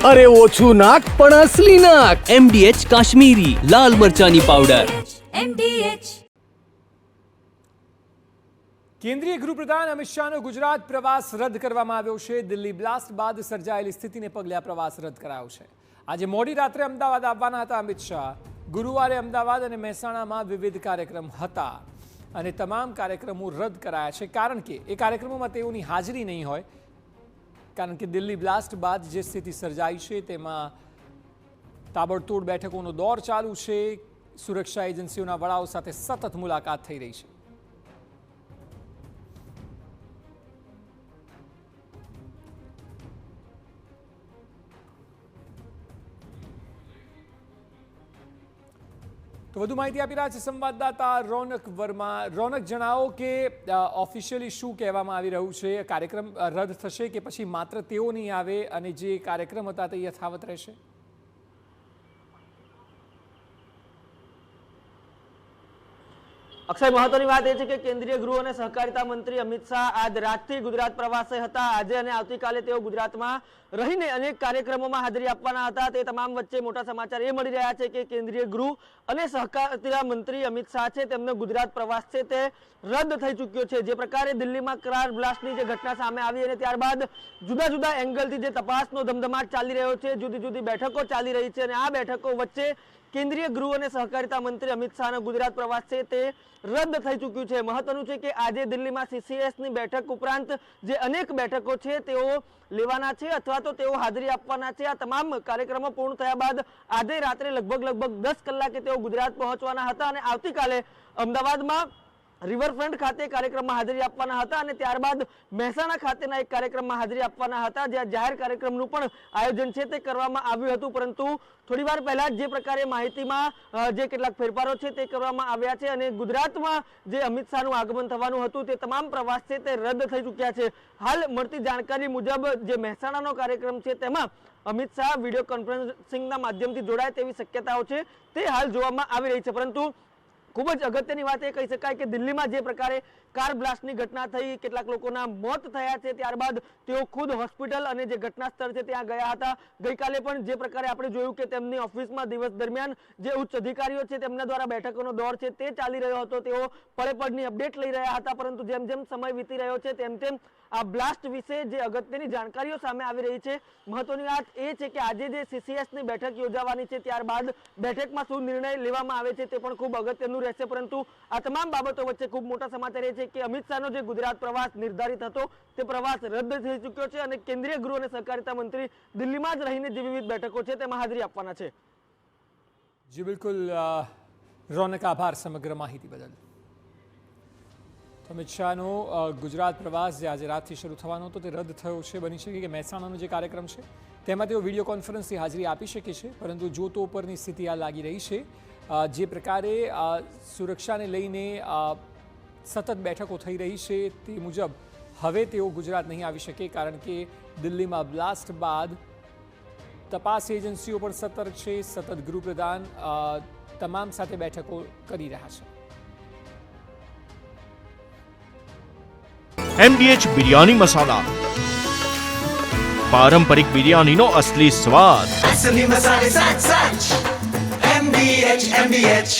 અરે ઓછું નાક પણ અસલી નાક. MDH કાશ્મીરી લાલ મરચાની પાવડર. MDH. કેન્દ્રીય ગૃહપ્રધાન અમિત શાહનો ગુજરાત પ્રવાસ રદ કરવામાં આવ્યો છે. દિલ્હી બ્લાસ્ટ બાદ સર્જાયેલી સ્થિતિને પગલે આ પ્રવાસ રદ કરાયો છે. આજે મોડી રાત્રે અમદાવાદ આવવાના હતા અમિત શાહ. ગુરુવારે અમદાવાદ અને મહેસાણામાં વિવિધ કાર્યક્રમ હતા અને તમામ કાર્યક્રમો રદ કરાયા છે, કારણ કે એ કાર્યક્રમોમાં તેઓની હાજરી નહીં હોય. કારણ કે દિલ્હી બ્લાસ્ટ બાદ જે સ્થિતિ સર્જાઈ છે તેમાં તાબડતોડ બેઠકોનો દોર ચાલુ છે. સુરક્ષા એજન્સીઓના વડાઓ સાથે સતત મુલાકાત થઈ રહી છે. તો વધુ માહિતી આપી રહ્યા છે સંવાદદાતા રોનક વર્મા. રોનક, જણાવો કે ઓફિશિયલી શું કહેવામાં આવી રહ્યું છે? કાર્યક્રમ રદ થશે કે પછી માત્ર તેઓ નહીં આવે અને જે કાર્યક્રમ હતા તે યથાવત રહેશે? અક્ષય, મહત્વની વાત એ છે કે કેન્દ્રીય ગૃહ અને સહકારિતા મંત્રી અમિત શાહ આજ રાતથી ગુજરાત પ્રવાસે હતા. આજે અને આવતીકાલે તેઓ ગુજરાતમાં રહીને અનેક કાર્યક્રમોમાં હાજરી આપવાના હતા. તે તમામ વચ્ચે મોટા સમાચાર એ મળી રહ્યા છે કે કેન્દ્રીય ગૃહ અને સહકારિતા મંત્રી અમિત શાહ છે તેમનો ગુજરાત પ્રવાસ છે તે રદ થઈ ચૂક્યો છે. જે પ્રકારે દિલ્હીમાં કાર બ્લાસ્ટની જે ઘટના સામે આવી અને ત્યારબાદ જુદા જુદા એંગલથી જે તપાસનો ધમધમાટ ચાલી રહ્યો છે, જુદી જુદી બેઠકો ચાલી રહી છે અને આ બેઠકો વચ્ચે કેન્દ્રીય ગૃહ અને સહકારિતા મંત્રી અમિત શાહનો ગુજરાત પ્રવાસ છે તે રદ થઈ ચૂક્યું છે. મહત્વનું છે કે આજે દિલ્હીમાં CCSની બેઠક ઉપરાંત જે અનેક બેઠકો છે તેઓ લેવાના છે અથવા તો તેઓ હાજરી આપવાના છે. આ તમામ કાર્યક્રમો પૂર્ણ થયા બાદ આજે રાત્રે લગભગ 10 કલાકે તેઓ ગુજરાત પહોંચવાના હતા અને આવતીકાલે અમદાવાદમાં રિવરફ્રન્ટ ખાતે કાર્યક્રમમાં હાજરી આપવાના હતા અને ત્યારબાદ મહેસાણા ખાતેના એક કાર્યક્રમમાં હાજરી આપવાના હતા, જ્યાં જાહેર કાર્યક્રમનું પણ આયોજન છે તે કરવામાં આવ્યું હતું. પરંતુ થોડીવાર પહેલા જે પ્રકારે માહિતીમાં જે કેટલાક ફેરફારો છે તે કરવામાં આવ્યા છે અને ગુજરાતમાં જે અમિત શાહનું આગમન થવાનું હતું તે તમામ પ્રવાસ છે તે રદ થઈ ચૂક્યા છે. હાલ મળતી જાણકારી મુજબ જે મહેસાણાનો કાર્યક્રમ છે તેમાં અમિત શાહ વિડીયો કોન્ફરન્સિંગના માધ્યમથી જોડાય તેવી શક્યતાઓ છે તે હાલ જોવામાં આવી રહી છે. પરંતુ ખૂબ જ અગત્યની વાત એ કહી શકાય કે દિલ્હીમાં જે પ્રકારે કાર બ્લાસ્ટની ઘટના થઈ, કેટલાક લોકોના મોત થયા છે, ત્યારબાદ તેઓ ખુદ હોસ્પિટલ અને જે ઘટના સ્થળ છે ત્યાં ગયા હતા. ગઈકાલે પણ જે પ્રકારે આપણે જોયું કે તેમની ઓફિસમાં દિવસ દરમિયાન જે ઉચ્ચ અધિકારીઓ છે તેમના દ્વારા બેઠકોનો દોર છે તે ચાલી રહ્યો હતો. તેઓ પળે પળની અપડેટ લઈ રહ્યા હતા. પરંતુ જેમ જેમ સમય વીતી રહ્યો છે તેમ તેમ આ બ્લાસ્ટ વિશે જે અગત્યની જાણકારીઓ સામે આવી રહી છે. મહત્વની વાત એ છે કે આજે જે CCSની બેઠક યોજાવાની છે ત્યારબાદ બેઠકમાં શું નિર્ણય લેવામાં આવે છે તે પણ ખૂબ અગત્યનું રહેશે. પરંતુ આ તમામ બાબતો વચ્ચે ખૂબ મોટા સમાચાર એ છે કે અમિત શાહનો જે ગુજરાત પ્રવાસ નિર્ધારિત હતો તે પ્રવાસ રદ થઈ ચૂક્યો છે અને કેન્દ્રીય ગૃહ અને સહકારિતા મંત્રી દિલ્હીમાં જ રહીને જે વિવિધ બેઠકો છે તેમાં હાજરી આપવાના છે. જી બિલકુલ રોનક, આભાર સમગ્ર માહિતી બદલ. અમિત શાહનો ગુજરાત પ્રવાસ જે આજે રાતથી શરૂ થવાનો હતો તે રદ થયો છે. બની શકે કે મહેસાણાનો જે કાર્યક્રમ છે તેમાં તેઓ વિડીયો કોન્ફરન્સથી હાજરી આપી શકે છે. પરંતુ જોતો ઉપરની સ્થિતિ આ લાગી રહી છે. જે પ્રકારે સુરક્ષાને લઈને સતત બેઠકો થઈ રહી છે તે મુજબ હવે તેઓ ગુજરાત નહીં આવી શકે, કારણ કે દિલ્હીમાં બ્લાસ્ટ બાદ તપાસ એજન્સીઓ પણ સતર્ક છે. સતત ગૃહપ્રધાન તમામ સાથે બેઠકો કરી રહ્યા છે. MDH બિરયાની મસાલા, પારંપરિક બિરયાનીનો અસલી સ્વાદ. असली मसाले साच साच MDH